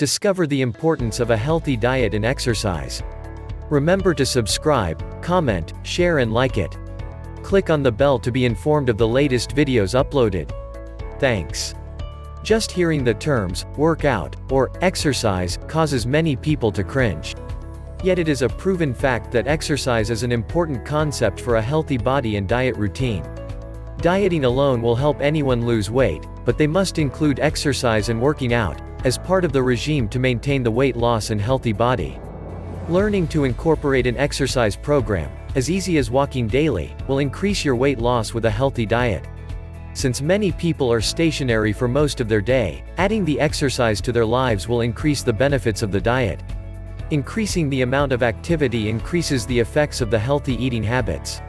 Discover the importance of a healthy diet and exercise. Remember to subscribe, comment, share and like it. Click on the bell to be informed of the latest videos uploaded. Thanks. Just hearing the terms, workout, or exercise, causes many people to cringe. Yet it is a proven fact that exercise is an important concept for a healthy body and diet routine. Dieting alone will help anyone lose weight, but they must include exercise and working out, as part of the regime to maintain the weight loss and healthy body. Learning to incorporate an exercise program, as easy as walking daily, will increase your weight loss with a healthy diet. Since many people are stationary for most of their day, adding the exercise to their lives will increase the benefits of the diet. Increasing the amount of activity increases the effects of the healthy eating habits.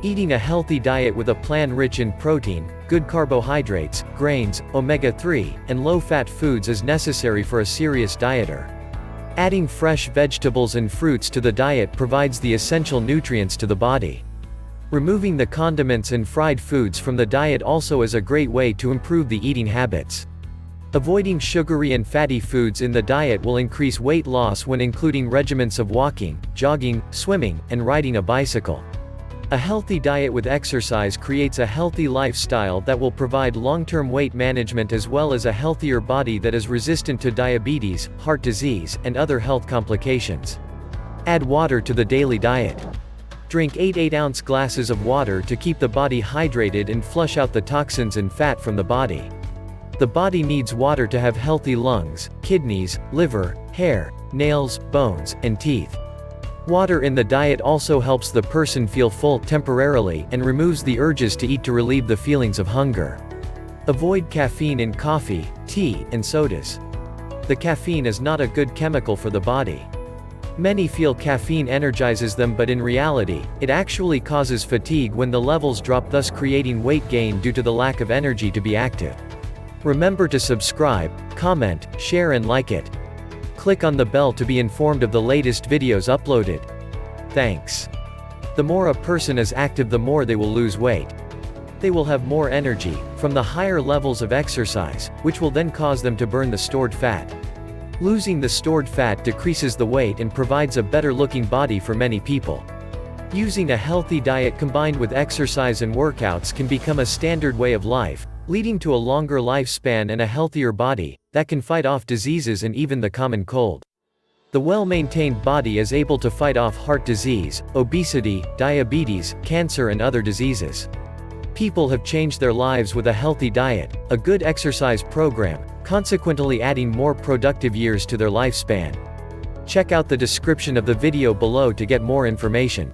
Eating a healthy diet with a plan rich in protein, good carbohydrates, grains, omega-3, and low-fat foods is necessary for a serious dieter. Adding fresh vegetables and fruits to the diet provides the essential nutrients to the body. Removing the condiments and fried foods from the diet also is a great way to improve the eating habits. Avoiding sugary and fatty foods in the diet will increase weight loss when including regimens of walking, jogging, swimming, and riding a bicycle. A healthy diet with exercise creates a healthy lifestyle that will provide long-term weight management as well as a healthier body that is resistant to diabetes, heart disease, and other health complications. Add water to the daily diet. Drink 8 8-ounce glasses of water to keep the body hydrated and flush out the toxins and fat from the body. The body needs water to have healthy lungs, kidneys, liver, hair, nails, bones, and teeth. Water in the diet also helps the person feel full temporarily and removes the urges to eat to relieve the feelings of hunger. Avoid caffeine in coffee, tea, and sodas. The caffeine is not a good chemical for the body. Many feel caffeine energizes them, but in reality, it actually causes fatigue when the levels drop, thus creating weight gain due to the lack of energy to be active. Remember to subscribe, comment, share and like it. Click on the bell to be informed of the latest videos uploaded. Thanks. The more a person is active, the more they will lose weight. They will have more energy, from the higher levels of exercise, which will then cause them to burn the stored fat. Losing the stored fat decreases the weight and provides a better-looking body for many people. Using a healthy diet combined with exercise and workouts can become a standard way of life, leading to a longer lifespan and a healthier body that can fight off diseases and even the common cold. The well-maintained body is able to fight off heart disease, obesity, diabetes, cancer and other diseases. People have changed their lives with a healthy diet, a good exercise program, consequently adding more productive years to their lifespan. Check out the description of the video below to get more information.